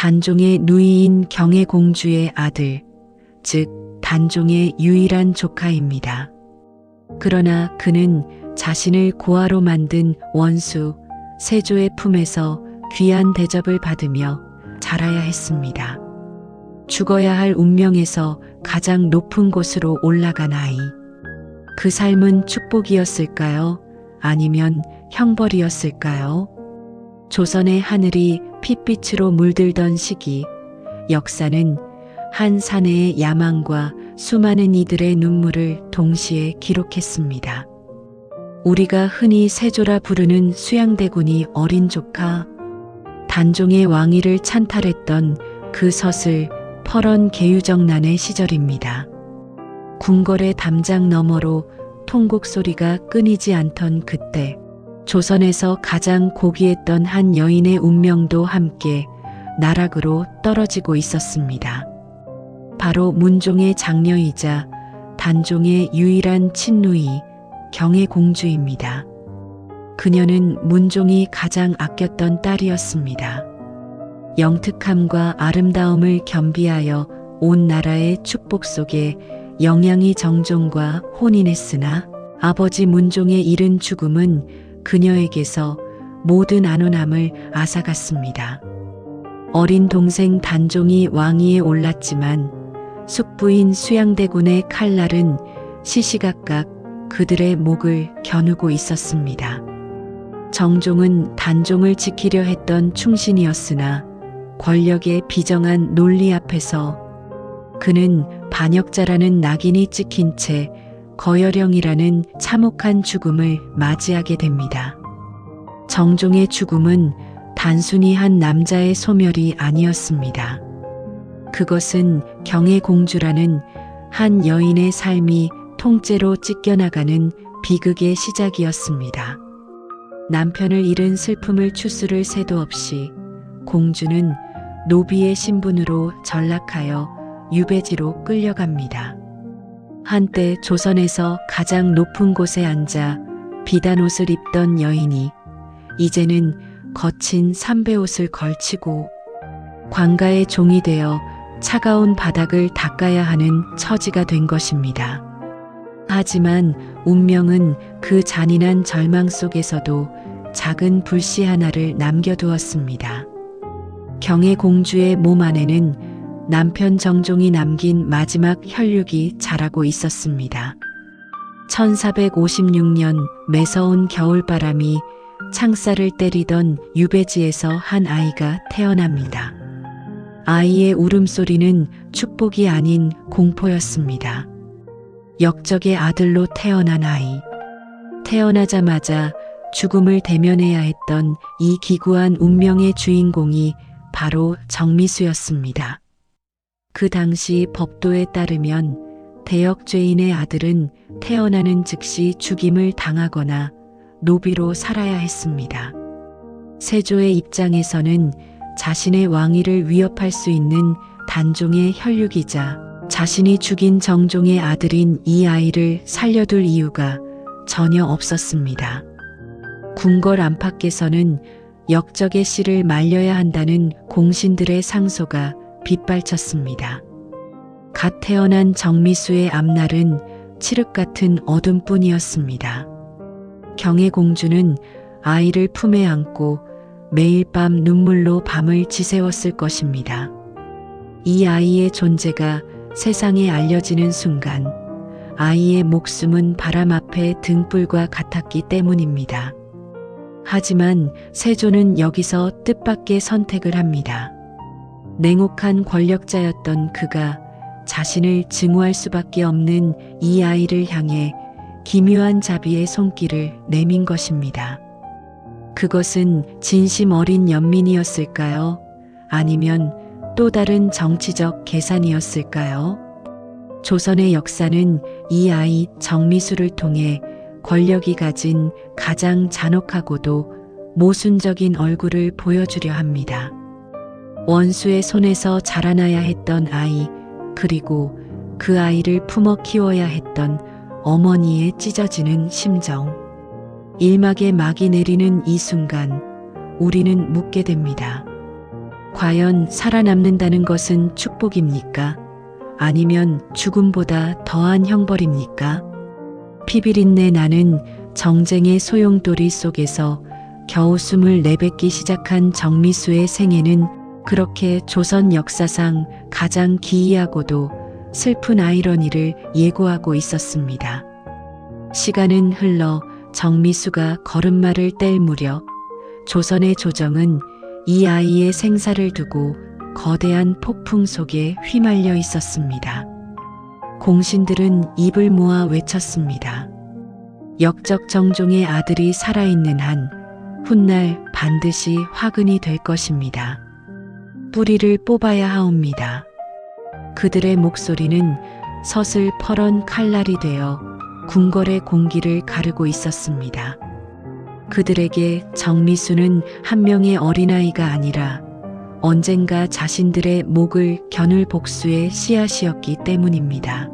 단종의 누이인 경혜공주의 아들, 즉 단종의 유일한 조카입니다. 그러나 그는 자신을 고아로 만든 원수 세조의 품에서 귀한 대접을 받으며 자라야 했습니다. 죽어야 할 운명에서 가장 높은 곳으로 올라간 아이. 그 삶은 축복이었을까요? 아니면 형벌이었을까요? 조선의 하늘이 핏빛으로 물들던 시기, 역사는 한 사내의 야망과 수많은 이들의 눈물을 동시에 기록했습니다. 우리가 흔히 세조라 부르는 수양대군이 어린 조카, 단종의 왕위를 찬탈했던 그 서슬 퍼런 계유정난의 시절입니다. 궁궐의 담장 너머로 통곡 소리가 끊이지 않던 그때, 조선에서 가장 고귀했던 한 여인의 운명도 함께 나락으로 떨어지고 있었습니다. 바로 문종의 장녀이자 단종의 유일한 친누이 경혜공주입니다. 그녀는 문종이 가장 아꼈던 딸이었습니다. 영특함과 아름다움을 겸비하여 온 나라의 축복 속에 영양이 정종과 혼인했으나 아버지 문종의 이른 죽음은 그녀에게서 모든 안온함을 앗아갔습니다. 어린 동생 단종이 왕위에 올랐지만 숙부인 수양대군의 칼날은 시시각각 그들의 목을 겨누고 있었습니다. 정종은 단종을 지키려 했던 충신이었으나 권력의 비정한 논리 앞에서 그는 반역자라는 낙인이 찍힌 채 거여령이라는 참혹한 죽음을 맞이하게 됩니다. 정종의 죽음은 단순히 한 남자의 소멸이 아니었습니다. 그것은 경혜공주라는 한 여인의 삶이 통째로 찢겨나가는 비극의 시작이었습니다. 남편을 잃은 슬픔을 추스를 새도 없이 공주는 노비의 신분으로 전락하여 유배지로 끌려갑니다. 한때 조선에서 가장 높은 곳에 앉아 비단옷을 입던 여인이 이제는 거친 삼배옷을 걸치고 관가의 종이 되어 차가운 바닥을 닦아야 하는 처지가 된 것입니다. 하지만 운명은 그 잔인한 절망 속에서도 작은 불씨 하나를 남겨두었습니다. 경혜공주의 몸 안에는 남편 정종이 남긴 마지막 혈육이 자라고 있었습니다. 1456년 매서운 겨울바람이 창살을 때리던 유배지에서 한 아이가 태어납니다. 아이의 울음소리는 축복이 아닌 공포였습니다. 역적의 아들로 태어난 아이. 태어나자마자 죽음을 대면해야 했던 이 기구한 운명의 주인공이 바로 정미수였습니다. 그 당시 법도에 따르면 대역죄인의 아들은 태어나는 즉시 죽임을 당하거나 노비로 살아야 했습니다. 세조의 입장에서는 자신의 왕위를 위협할 수 있는 단종의 혈육이자 자신이 죽인 정종의 아들인 이 아이를 살려둘 이유가 전혀 없었습니다. 궁궐 안팎에서는 역적의 씨를 말려야 한다는 공신들의 상소가 빗발쳤습니다. 갓 태어난 정미수의 앞날은 칠흑 같은 어둠뿐이었습니다. 경혜공주는 아이를 품에 안고 매일 밤 눈물로 밤을 지새웠을 것입니다. 이 아이의 존재가 세상에 알려지는 순간 아이의 목숨은 바람 앞에 등불과 같았기 때문입니다. 하지만 세조는 여기서 뜻밖의 선택을 합니다. 냉혹한 권력자였던 그가 자신을 증오할 수밖에 없는 이 아이를 향해 기묘한 자비의 손길을 내민 것입니다. 그것은 진심 어린 연민이었을까요? 아니면 또 다른 정치적 계산이었을까요? 조선의 역사는 이 아이 정미수를 통해 권력이 가진 가장 잔혹하고도 모순적인 얼굴을 보여주려 합니다. 원수의 손에서 자라나야 했던 아이, 그리고 그 아이를 품어 키워야 했던 어머니의 찢어지는 심정. 일막에 막이 내리는 이 순간 우리는 묻게 됩니다. 과연 살아남는다는 것은 축복입니까? 아니면 죽음보다 더한 형벌입니까? 피비린내 나는 정쟁의 소용돌이 속에서 겨우 숨을 내뱉기 시작한 정미수의 생애는 그렇게 조선 역사상 가장 기이하고도 슬픈 아이러니를 예고하고 있었습니다. 시간은 흘러 정미수가 걸음마를 뗄 무렵 조선의 조정은 이 아이의 생사를 두고 거대한 폭풍 속에 휘말려 있었습니다. 공신들은 입을 모아 외쳤습니다. 역적 정종의 아들이 살아있는 한 훗날 반드시 화근이 될 것입니다. 뿌리를 뽑아야 하옵니다. 그들의 목소리는 서슬퍼런 칼날이 되어 궁궐의 공기를 가르고 있었습니다. 그들에게 정미수는 한 명의 어린아이가 아니라 언젠가 자신들의 목을 겨눌 복수의 씨앗이었기 때문입니다.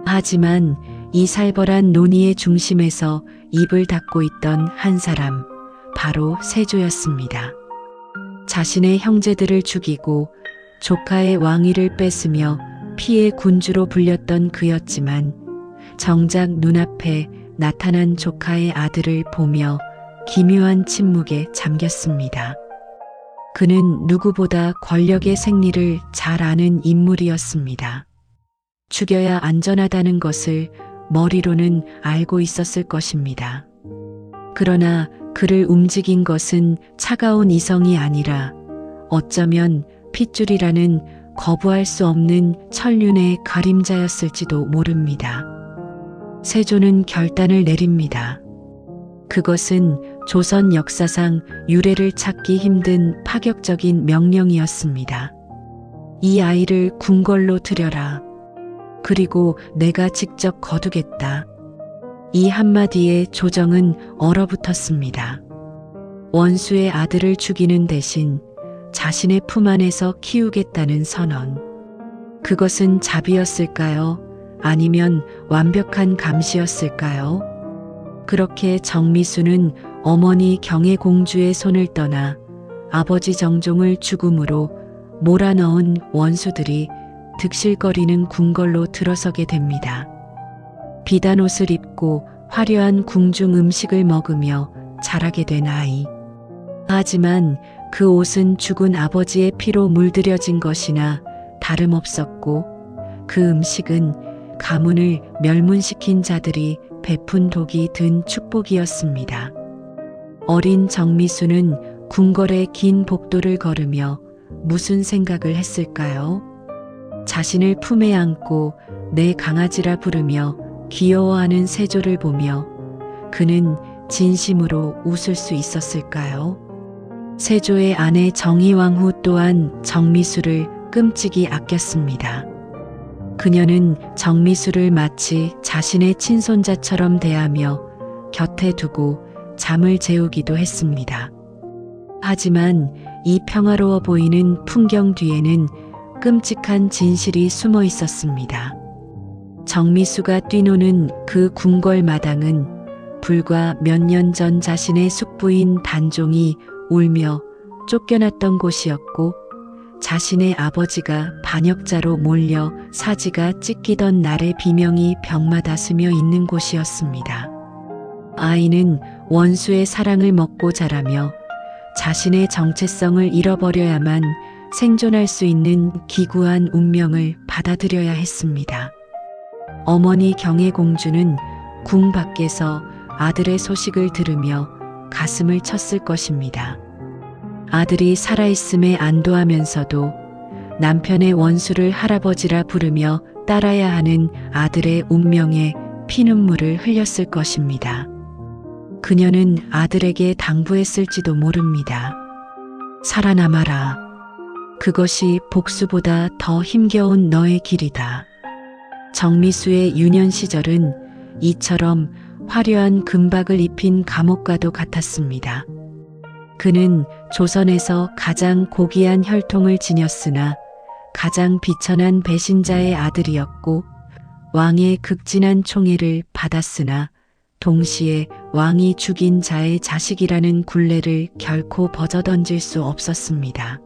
하지만 이 살벌한 논의의 중심에서 입을 닫고 있던 한 사람, 바로 세조였습니다. 자신의 형제들을 죽이고 조카의 왕위를 뺏으며 피의 군주로 불렸던 그였지만 정작 눈앞에 나타난 조카의 아들을 보며 기묘한 침묵에 잠겼습니다. 그는 누구보다 권력의 생리를 잘 아는 인물이었습니다. 죽여야 안전하다는 것을 머리로는 알고 있었을 것입니다. 그러나 그를 움직인 것은 차가운 이성이 아니라 어쩌면 핏줄이라는 거부할 수 없는 천륜의 그림자였을지도 모릅니다. 세조는 결단을 내립니다. 그것은 조선 역사상 유례를 찾기 힘든 파격적인 명령이었습니다. 이 아이를 궁궐로 들여라. 그리고 내가 직접 거두겠다. 이 한마디에 조정은 얼어붙었습니다. 원수의 아들을 죽이는 대신 자신의 품 안에서 키우겠다는 선언. 그것은 자비였을까요? 아니면 완벽한 감시였을까요? 그렇게 정미수는 어머니 경혜공주의 손을 떠나 아버지 정종을 죽음으로 몰아넣은 원수들이 득실거리는 궁궐로 들어서게 됩니다. 비단 옷을 입고 화려한 궁중 음식을 먹으며 자라게 된 아이. 하지만 그 옷은 죽은 아버지의 피로 물들여진 것이나 다름없었고 그 음식은 가문을 멸문시킨 자들이 베푼 독이 든 축복이었습니다. 어린 정미수는 궁궐의 긴 복도를 걸으며 무슨 생각을 했을까요? 자신을 품에 안고 내 강아지라 부르며 귀여워하는 세조를 보며 그는 진심으로 웃을 수 있었을까요? 세조의 아내 정희왕후 또한 정미수를 끔찍이 아꼈습니다. 그녀는 정미수를 마치 자신의 친손자처럼 대하며 곁에 두고 잠을 재우기도 했습니다. 하지만 이 평화로워 보이는 풍경 뒤에는 끔찍한 진실이 숨어 있었습니다. 정미수가 뛰노는 그 궁궐 마당은 불과 몇 년 전 자신의 숙부인 단종이 울며 쫓겨났던 곳이었고 자신의 아버지가 반역자로 몰려 사지가 찢기던 날의 비명이 벽마다 스며 있는 곳이었습니다. 아이는 원수의 사랑을 먹고 자라며 자신의 정체성을 잃어버려야만 생존할 수 있는 기구한 운명을 받아들여야 했습니다. 어머니 경혜공주는 궁 밖에서 아들의 소식을 들으며 가슴을 쳤을 것입니다. 아들이 살아있음에 안도하면서도 남편의 원수를 할아버지라 부르며 따라야 하는 아들의 운명에 피눈물을 흘렸을 것입니다. 그녀는 아들에게 당부했을지도 모릅니다. 살아남아라. 그것이 복수보다 더 힘겨운 너의 길이다. 정미수의 유년 시절은 이처럼 화려한 금박을 입힌 감옥과도 같았습니다. 그는 조선에서 가장 고귀한 혈통을 지녔으나 가장 비천한 배신자의 아들이었고 왕의 극진한 총애를 받았으나 동시에 왕이 죽인 자의 자식이라는 굴레를 결코 벗어던질 수 없었습니다.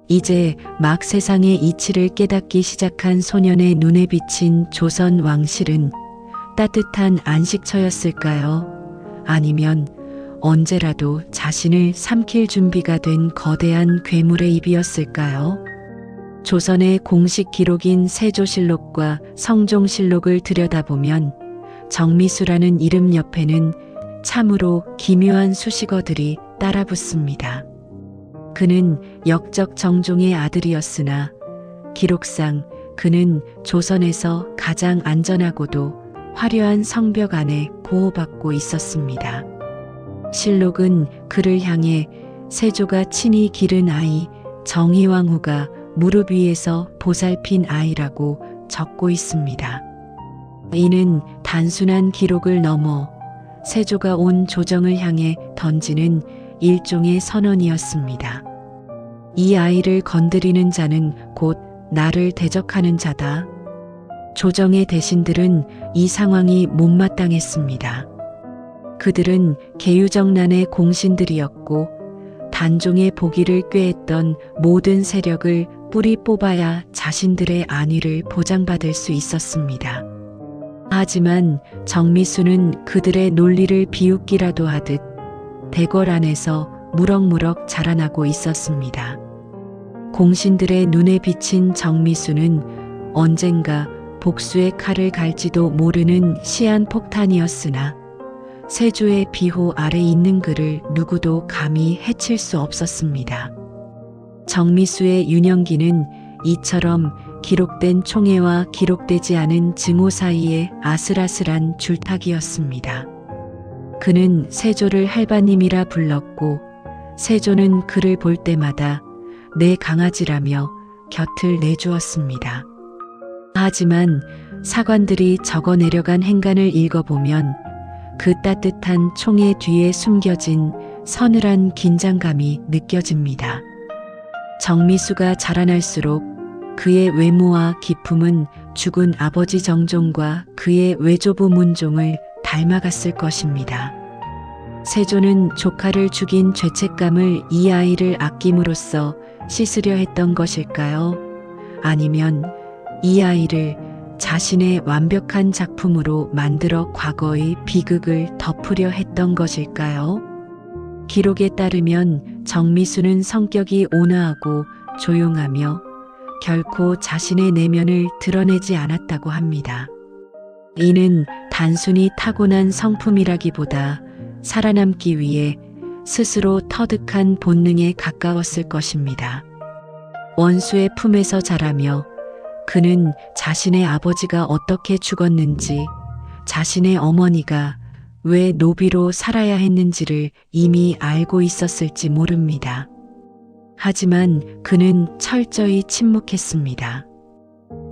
이제 막 세상의 이치를 깨닫기 시작한 소년의 눈에 비친 조선 왕실은 따뜻한 안식처였을까요? 아니면 언제라도 자신을 삼킬 준비가 된 거대한 괴물의 입이었을까요? 조선의 공식 기록인 세조실록과 성종실록을 들여다보면 정미수라는 이름 옆에는 참으로 기묘한 수식어들이 따라붙습니다. 그는 역적 정종의 아들이었으나 기록상 그는 조선에서 가장 안전하고도 화려한 성벽 안에 보호받고 있었습니다. 실록은 그를 향해 세조가 친히 기른 아이 정의왕후가 무릎 위에서 보살핀 아이라고 적고 있습니다. 이는 단순한 기록을 넘어 세조가 온 조정을 향해 던지는 일종의 선언이었습니다. 이 아이를 건드리는 자는 곧 나를 대적하는 자다. 조정의 대신들은 이 상황이 못마땅했습니다. 그들은 계유정난의 공신들이었고 단종의 보기를 꾀했던 모든 세력을 뿌리 뽑아야 자신들의 안위를 보장받을 수 있었습니다. 하지만 정미수는 그들의 논리를 비웃기라도 하듯 대궐 안에서 무럭무럭 자라나고 있었습니다. 공신들의 눈에 비친 정미수는 언젠가 복수의 칼을 갈지도 모르는 시한폭탄이었으나 세조의 비호 아래 있는 그를 누구도 감히 해칠 수 없었습니다. 정미수의 유년기는 이처럼 기록된 총애와 기록되지 않은 증오 사이의 아슬아슬한 줄타기였습니다. 그는 세조를 할바님이라 불렀고 세조는 그를 볼 때마다 내 강아지라며 곁을 내주었습니다. 하지만 사관들이 적어 내려간 행간을 읽어보면 그 따뜻한 총의 뒤에 숨겨진 서늘한 긴장감이 느껴집니다. 정미수가 자라날수록 그의 외모와 기품은 죽은 아버지 정종과 그의 외조부 문종을 닮아갔을 것입니다. 세조는 조카를 죽인 죄책감을 이 아이를 아낌으로써 씻으려 했던 것일까요? 아니면 이 아이를 자신의 완벽한 작품으로 만들어 과거의 비극을 덮으려 했던 것일까요? 기록에 따르면 정미수는 성격이 온화하고 조용하며 결코 자신의 내면을 드러내지 않았다고 합니다. 이는 단순히 타고난 성품이라기보다 살아남기 위해 스스로 터득한 본능에 가까웠을 것입니다. 원수의 품에서 자라며 그는 자신의 아버지가 어떻게 죽었는지, 자신의 어머니가 왜 노비로 살아야 했는지를 이미 알고 있었을지 모릅니다. 하지만 그는 철저히 침묵했습니다.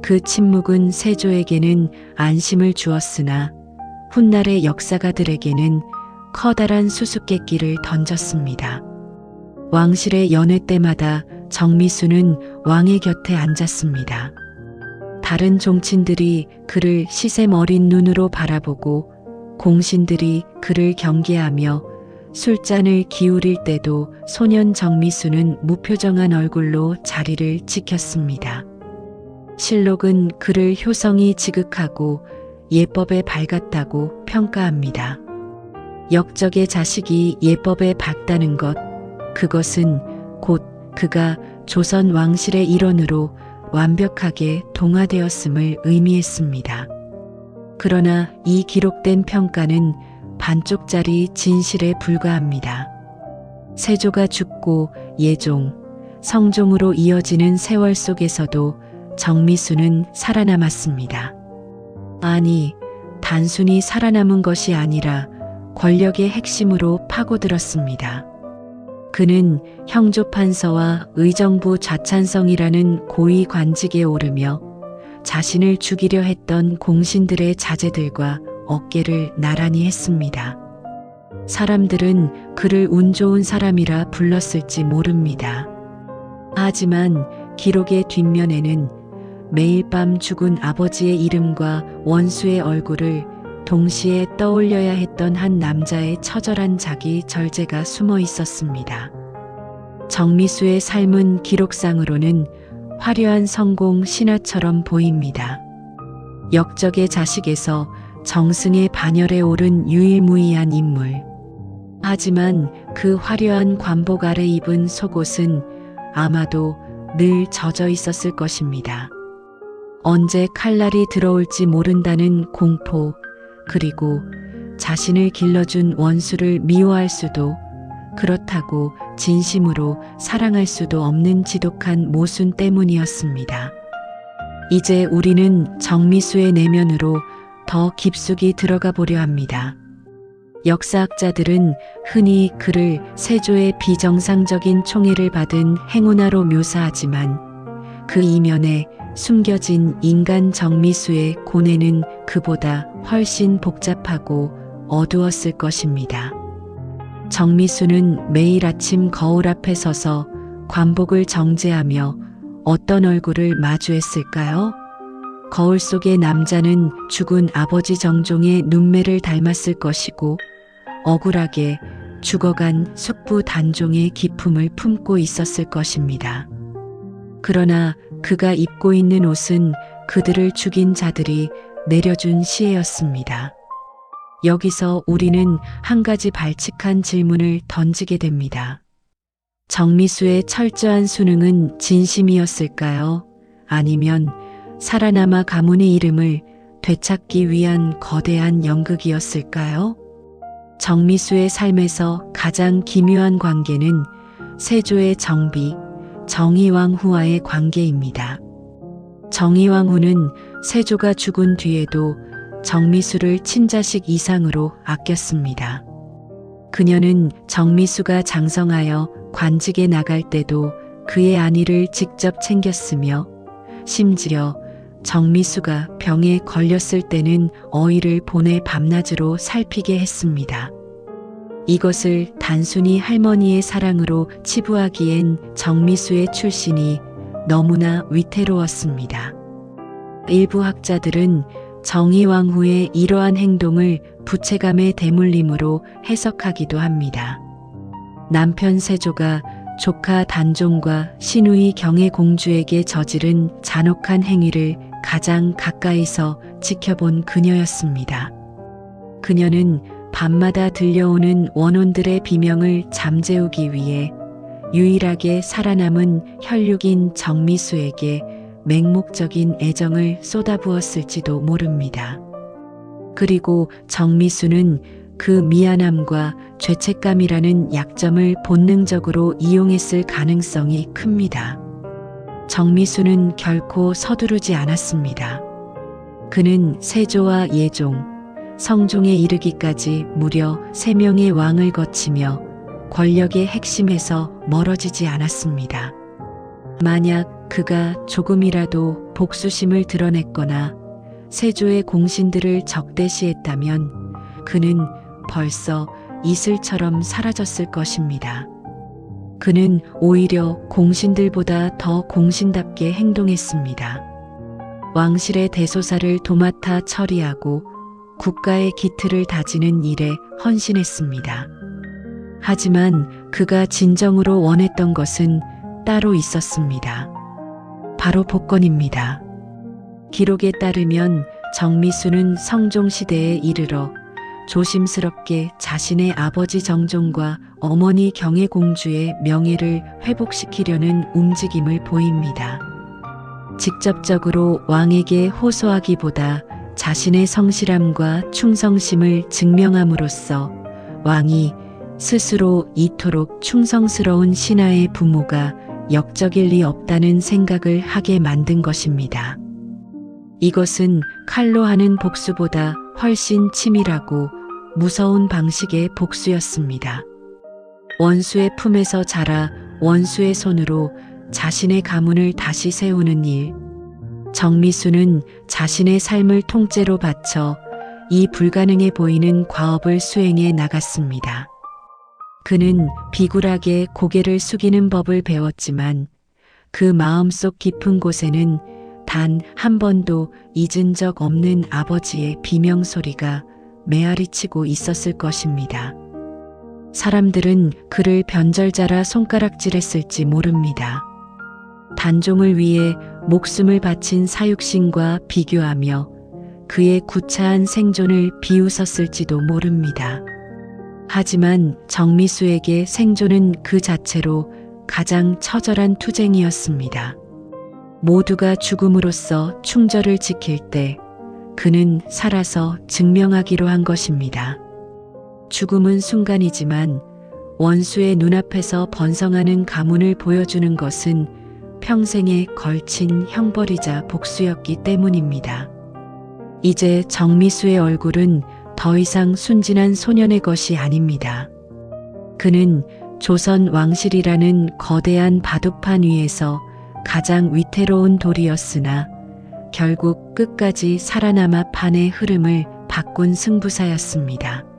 그 침묵은 세조에게는 안심을 주었으나 훗날의 역사가들에게는 커다란 수수께끼를 던졌습니다. 왕실의 연회 때마다 정미수는 왕의 곁에 앉았습니다. 다른 종친들이 그를 시샘 어린 눈으로 바라보고 공신들이 그를 경계하며 술잔을 기울일 때도 소년 정미수는 무표정한 얼굴로 자리를 지켰습니다. 실록은 그를 효성이 지극하고 예법에 밝았다고 평가합니다. 역적의 자식이 예법에 밝다는 것, 그것은 곧 그가 조선 왕실의 일원으로 완벽하게 동화되었음을 의미했습니다. 그러나 이 기록된 평가는 반쪽짜리 진실에 불과합니다. 세조가 죽고 예종, 성종으로 이어지는 세월 속에서도 정미수는 살아남았습니다. 아니, 단순히 살아남은 것이 아니라 권력의 핵심으로 파고들었습니다. 그는 형조판서와 의정부 좌찬성이라는 고위 관직에 오르며 자신을 죽이려 했던 공신들의 자제들과 어깨를 나란히 했습니다. 사람들은 그를 운 좋은 사람이라 불렀을지 모릅니다. 하지만 기록의 뒷면에는 매일 밤 죽은 아버지의 이름과 원수의 얼굴을 동시에 떠올려야 했던 한 남자의 처절한 자기 절제가 숨어 있었습니다. 정미수의 삶은 기록상으로는 화려한 성공 신화처럼 보입니다. 역적의 자식에서 정승의 반열에 오른 유일무이한 인물. 하지만 그 화려한 관복 아래 입은 속옷은 아마도 늘 젖어 있었을 것입니다. 언제 칼날이 들어올지 모른다는 공포, 그리고 자신을 길러준 원수를 미워할 수도, 그렇다고 진심으로 사랑할 수도 없는 지독한 모순 때문이었습니다. 이제 우리는 정미수의 내면으로 더 깊숙이 들어가 보려 합니다. 역사학자들은 흔히 그를 세조의 비정상적인 총애를 받은 행운아로 묘사하지만 그 이면에 숨겨진 인간 정미수의 고뇌는 그보다 훨씬 복잡하고 어두웠을 것입니다. 정미수는 매일 아침 거울 앞에 서서 관복을 정제하며 어떤 얼굴을 마주했을까요? 거울 속의 남자는 죽은 아버지 정종의 눈매를 닮았을 것이고 억울하게 죽어간 숙부 단종의 기품을 품고 있었을 것입니다. 그러나 그가 입고 있는 옷은 그들을 죽인 자들이 내려준 시혜였습니다. 여기서 우리는 한 가지 발칙한 질문을 던지게 됩니다. 정미수의 철저한 수능은 진심이었을까요? 아니면 살아남아 가문의 이름을 되찾기 위한 거대한 연극이었을까요? 정미수의 삶에서 가장 기묘한 관계는 세조의 정비, 정의왕후와의 관계입니다. 정의왕후는 세조가 죽은 뒤에도 정미수를 친자식 이상으로 아꼈습니다. 그녀는 정미수가 장성하여 관직에 나갈 때도 그의 안위를 직접 챙겼으며 심지어 정미수가 병에 걸렸을 때는 어이를 보내 밤낮으로 살피게 했습니다. 이것을 단순히 할머니의 사랑으로 치부하기엔 정미수의 출신이 너무나 위태로웠습니다. 일부 학자들은 정의왕후의 이러한 행동을 부채감의 대물림으로 해석하기도 합니다. 남편 세조가 조카 단종과 시누이 경혜공주에게 저지른 잔혹한 행위를 가장 가까이서 지켜본 그녀였습니다. 그녀는 밤마다 들려오는 원혼들의 비명을 잠재우기 위해 유일하게 살아남은 혈육인 정미수에게 맹목적인 애정을 쏟아부었을지도 모릅니다. 그리고 정미수는 그 미안함과 죄책감이라는 약점을 본능적으로 이용했을 가능성이 큽니다. 정미수는 결코 서두르지 않았습니다. 그는 세조와 예종, 성종에 이르기까지 무려 3명의 왕을 거치며 권력의 핵심에서 멀어지지 않았습니다. 만약 그가 조금이라도 복수심을 드러냈거나 세조의 공신들을 적대시했다면 그는 벌써 이슬처럼 사라졌을 것입니다. 그는 오히려 공신들보다 더 공신답게 행동했습니다. 왕실의 대소사를 도맡아 처리하고 국가의 기틀을 다지는 일에 헌신했습니다. 하지만 그가 진정으로 원했던 것은 따로 있었습니다. 바로 복권입니다. 기록에 따르면 정미수는 성종시대에 이르러 조심스럽게 자신의 아버지 정종과 어머니 경혜공주의 명예를 회복시키려는 움직임을 보입니다. 직접적으로 왕에게 호소하기보다 자신의 성실함과 충성심을 증명함으로써 왕이 스스로 이토록 충성스러운 신하의 부모가 역적일 리 없다는 생각을 하게 만든 것입니다. 이것은 칼로 하는 복수보다 훨씬 치밀하고 무서운 방식의 복수였습니다. 원수의 품에서 자라 원수의 손으로 자신의 가문을 다시 세우는 일. 정미수는 자신의 삶을 통째로 바쳐 이 불가능해 보이는 과업을 수행해 나갔습니다. 그는 비굴하게 고개를 숙이는 법을 배웠지만 그 마음속 깊은 곳에는 단 한 번도 잊은 적 없는 아버지의 비명소리가 메아리치고 있었을 것입니다. 사람들은 그를 변절자라 손가락질했을지 모릅니다. 단종을 위해 목숨을 바친 사육신과 비교하며 그의 구차한 생존을 비웃었을지도 모릅니다. 하지만 정미수에게 생존은 그 자체로 가장 처절한 투쟁이었습니다. 모두가 죽음으로써 충절을 지킬 때 그는 살아서 증명하기로 한 것입니다. 죽음은 순간이지만 원수의 눈앞에서 번성하는 가문을 보여주는 것은 평생에 걸친 형벌이자 복수였기 때문입니다. 이제 정미수의 얼굴은 더 이상 순진한 소년의 것이 아닙니다. 그는 조선 왕실이라는 거대한 바둑판 위에서 가장 위태로운 돌이었으나 결국 끝까지 살아남아 판의 흐름을 바꾼 승부사였습니다.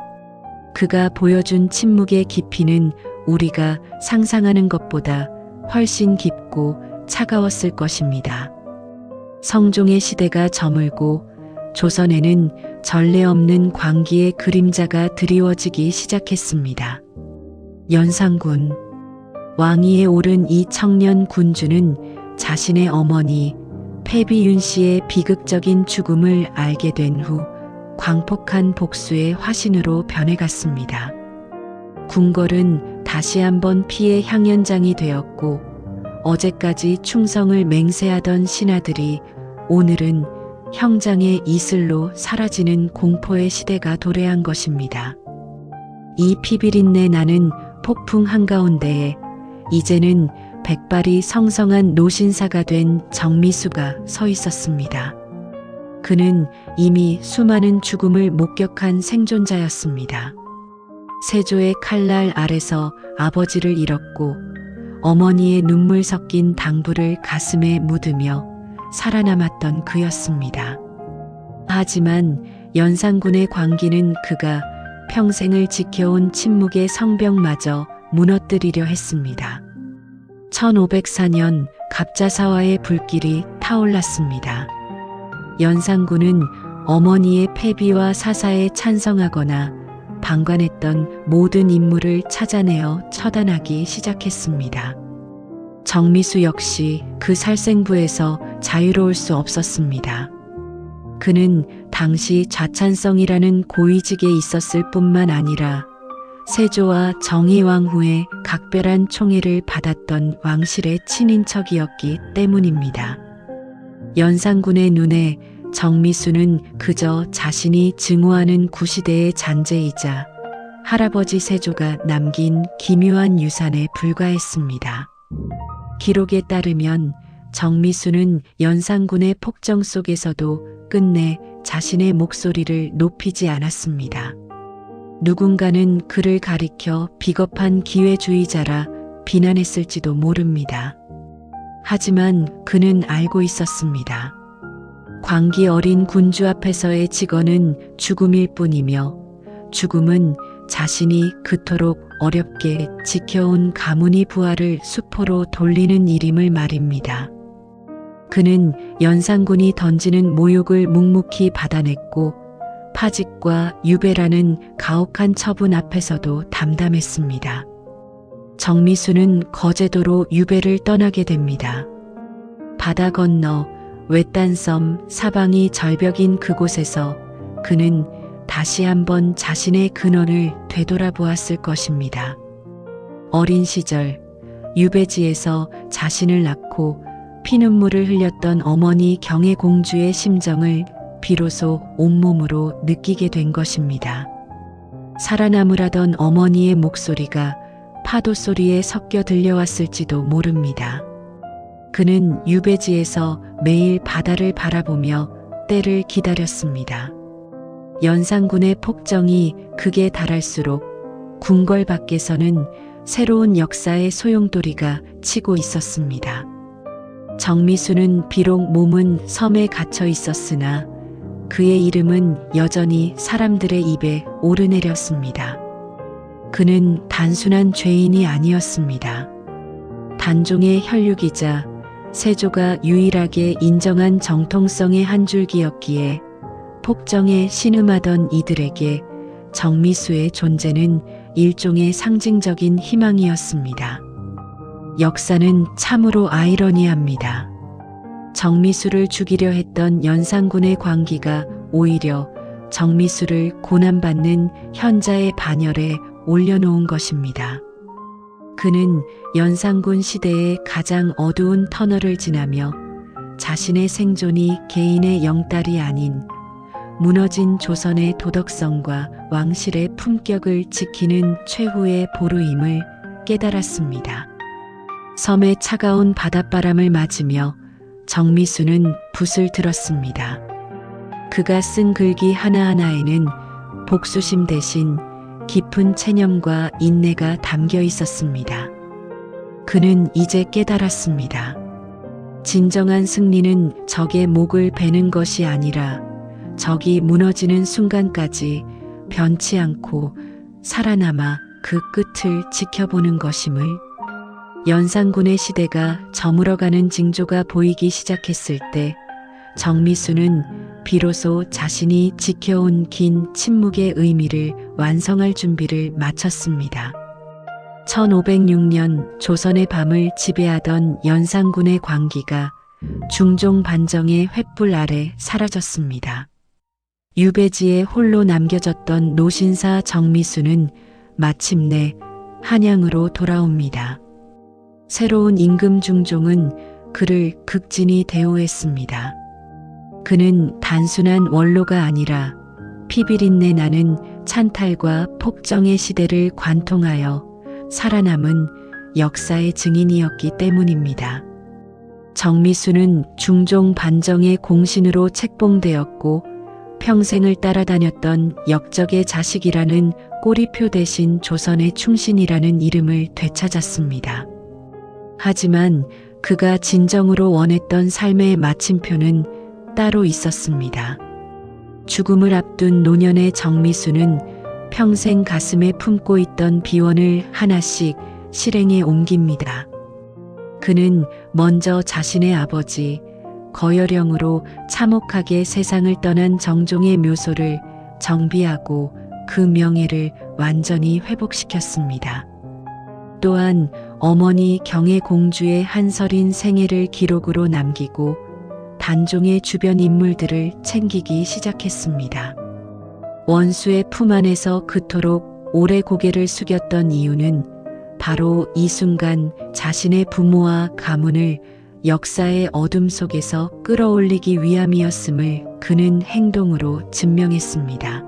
그가 보여준 침묵의 깊이는 우리가 상상하는 것보다 훨씬 깊고 차가웠을 것입니다. 성종의 시대가 저물고 조선에는 전례 없는 광기의 그림자가 드리워지기 시작했습니다. 연산군. 왕위에 오른 이 청년 군주는 자신의 어머니 패비윤 씨의 비극적인 죽음을 알게 된 후 광폭한 복수의 화신으로 변해갔습니다. 궁궐은 다시 한번 피의 향연장이 되었고 어제까지 충성을 맹세하던 신하들이 오늘은 형장의 이슬로 사라지는 공포의 시대가 도래한 것입니다. 이 피비린내 나는 폭풍 한가운데에 이제는 백발이 성성한 노신사가 된 정미수가 서 있었습니다. 그는 이미 수많은 죽음을 목격한 생존자였습니다. 세조의 칼날 아래서 아버지를 잃었고 어머니의 눈물 섞인 당부를 가슴에 묻으며 살아남았던 그였습니다. 하지만 연산군의 광기는 그가 평생을 지켜온 침묵의 성벽마저 무너뜨리려 했습니다. 1504년 갑자사화의 불길이 타올랐습니다. 연산군은 어머니의 패비와 사사에 찬성하거나 방관했던 모든 인물을 찾아내어 처단하기 시작했습니다. 정미수 역시 그 살생부에서 자유로울 수 없었습니다. 그는 당시 좌찬성이라는 고위직에 있었을 뿐만 아니라 세조와 정의왕 후에 각별한 총애를 받았던 왕실의 친인척이었기 때문입니다. 연산군의 눈에 정미수는 그저 자신이 증오하는 구시대의 잔재이자 할아버지 세조가 남긴 기묘한 유산에 불과했습니다. 기록에 따르면 정미수는 연산군의 폭정 속에서도 끝내 자신의 목소리를 높이지 않았습니다. 누군가는 그를 가리켜 비겁한 기회주의자라 비난했을지도 모릅니다. 하지만 그는 알고 있었습니다. 광기 어린 군주 앞에서의 직언은 죽음일 뿐이며 죽음은 자신이 그토록 어렵게 지켜온 가문의 부하를 수포로 돌리는 일임을 말입니다. 그는 연산군이 던지는 모욕을 묵묵히 받아냈고 파직과 유배라는 가혹한 처분 앞에서도 담담했습니다. 정미수는 거제도로 유배를 떠나게 됩니다. 바다 건너 외딴 섬 사방이 절벽인 그곳에서 그는 다시 한번 자신의 근원을 되돌아보았을 것입니다. 어린 시절 유배지에서 자신을 낳고 피눈물을 흘렸던 어머니 경혜공주의 심정을 비로소 온몸으로 느끼게 된 것입니다. 살아남으라던 어머니의 목소리가 파도 소리에 섞여 들려왔을지도 모릅니다. 그는 유배지에서 매일 바다를 바라보며 때를 기다렸습니다. 연산군의 폭정이 극에 달할수록 궁궐 밖에서는 새로운 역사의 소용돌이가 치고 있었습니다. 정미수는 비록 몸은 섬에 갇혀 있었으나 그의 이름은 여전히 사람들의 입에 오르내렸습니다. 그는 단순한 죄인이 아니었습니다. 단종의 혈육이자 세조가 유일하게 인정한 정통성의 한 줄기였기에 폭정에 신음하던 이들에게 정미수의 존재는 일종의 상징적인 희망이었습니다. 역사는 참으로 아이러니합니다. 정미수를 죽이려 했던 연산군의 광기가 오히려 정미수를 고난받는 현자의 반열에 올려놓은 것입니다. 그는 연산군 시대의 가장 어두운 터널을 지나며 자신의 생존이 개인의 영달이 아닌 무너진 조선의 도덕성과 왕실의 품격을 지키는 최후의 보루임을 깨달았습니다. 섬의 차가운 바닷바람을 맞으며 정미수는 붓을 들었습니다. 그가 쓴 글귀 하나하나에는 복수심 대신 깊은 체념과 인내가 담겨 있었습니다. 그는 이제 깨달았습니다. 진정한 승리는 적의 목을 베는 것이 아니라 적이 무너지는 순간까지 변치 않고 살아남아 그 끝을 지켜보는 것임을. 연산군의 시대가 저물어가는 징조가 보이기 시작했을 때 정미수는 비로소 자신이 지켜온 긴 침묵의 의미를 완성할 준비를 마쳤습니다. 1506년 조선의 밤을 지배하던 연산군의 광기가 중종 반정의 횃불 아래 사라졌습니다. 유배지에 홀로 남겨졌던 노신사 정미수는 마침내 한양으로 돌아옵니다. 새로운 임금 중종은 그를 극진히 대우했습니다. 그는 단순한 원로가 아니라 피비린내 나는 찬탈과 폭정의 시대를 관통하여 살아남은 역사의 증인이었기 때문입니다. 정미수는 중종 반정의 공신으로 책봉되었고 평생을 따라다녔던 역적의 자식이라는 꼬리표 대신 조선의 충신이라는 이름을 되찾았습니다. 하지만 그가 진정으로 원했던 삶의 마침표는 따로 있었습니다. 죽음을 앞둔 노년의 정미수는 평생 가슴에 품고 있던 비원을 하나씩 실행에 옮깁니다. 그는 먼저 자신의 아버지 거여령으로 참혹하게 세상을 떠난 정종의 묘소를 정비하고 그 명예를 완전히 회복시켰습니다. 또한 어머니 경혜공주의 한설인 생애를 기록으로 남기고 단종의 주변 인물들을 챙기기 시작했습니다. 원수의 품 안에서 그토록 오래 고개를 숙였던 이유는 바로 이 순간 자신의 부모와 가문을 역사의 어둠 속에서 끌어올리기 위함이었음을 그는 행동으로 증명했습니다.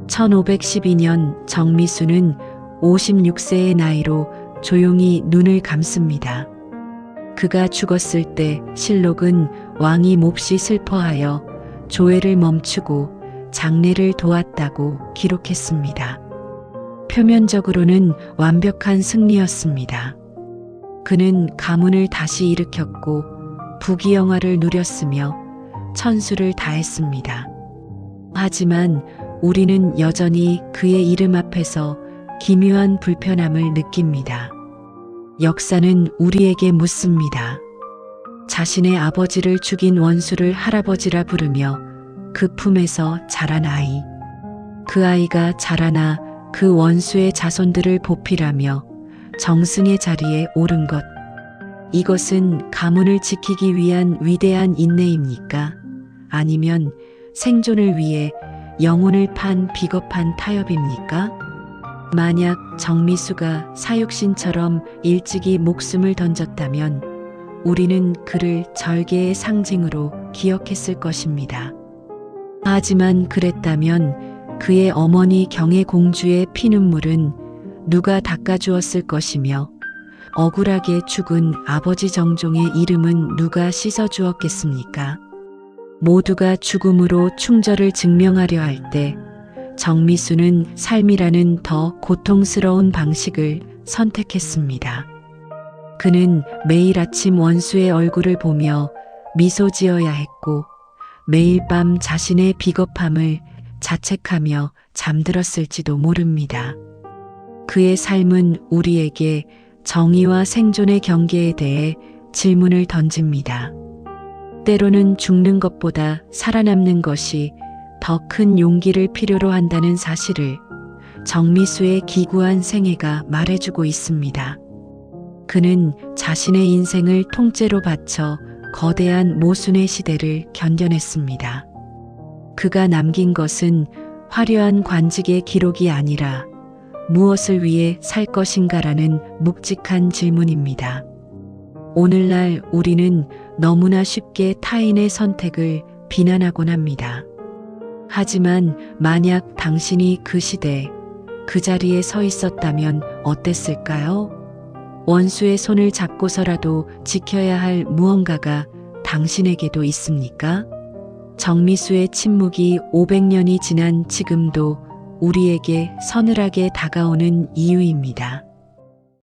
1512년 정미수는 56세의 나이로 조용히 눈을 감습니다. 그가 죽었을 때 실록은 왕이 몹시 슬퍼하여 조회를 멈추고 장례를 도왔다고 기록했습니다. 표면적으로는 완벽한 승리였습니다. 그는 가문을 다시 일으켰고 부귀영화를 누렸으며 천수를 다했습니다. 하지만 우리는 여전히 그의 이름 앞에서 기묘한 불편함을 느낍니다. 역사는 우리에게 묻습니다. 자신의 아버지를 죽인 원수를 할아버지라 부르며 그 품에서 자란 아이. 그 아이가 자라나 그 원수의 자손들을 보필하며 정승의 자리에 오른 것. 이것은 가문을 지키기 위한 위대한 인내입니까? 아니면 생존을 위해 영혼을 판 비겁한 타협입니까? 만약 정미수가 사육신처럼 일찍이 목숨을 던졌다면 우리는 그를 절개의 상징으로 기억했을 것입니다. 하지만 그랬다면 그의 어머니 경혜공주의 피눈물은 누가 닦아주었을 것이며 억울하게 죽은 아버지 정종의 이름은 누가 씻어주었겠습니까? 모두가 죽음으로 충절을 증명하려 할 때 정미수는 삶이라는 더 고통스러운 방식을 선택했습니다. 그는 매일 아침 원수의 얼굴을 보며 미소 지어야 했고 매일 밤 자신의 비겁함을 자책하며 잠들었을지도 모릅니다. 그의 삶은 우리에게 정의와 생존의 경계에 대해 질문을 던집니다. 때로는 죽는 것보다 살아남는 것이 더 큰 용기를 필요로 한다는 사실을 정미수의 기구한 생애가 말해주고 있습니다. 그는 자신의 인생을 통째로 바쳐 거대한 모순의 시대를 견뎌냈습니다. 그가 남긴 것은 화려한 관직의 기록이 아니라 무엇을 위해 살 것인가라는 묵직한 질문입니다. 오늘날 우리는 너무나 쉽게 타인의 선택을 비난하곤 합니다. 하지만 만약 당신이 그 시대, 그 자리에 서 있었다면 어땠을까요? 원수의 손을 잡고서라도 지켜야 할 무언가가 당신에게도 있습니까? 정미수의 침묵이 500년이 지난 지금도 우리에게 서늘하게 다가오는 이유입니다.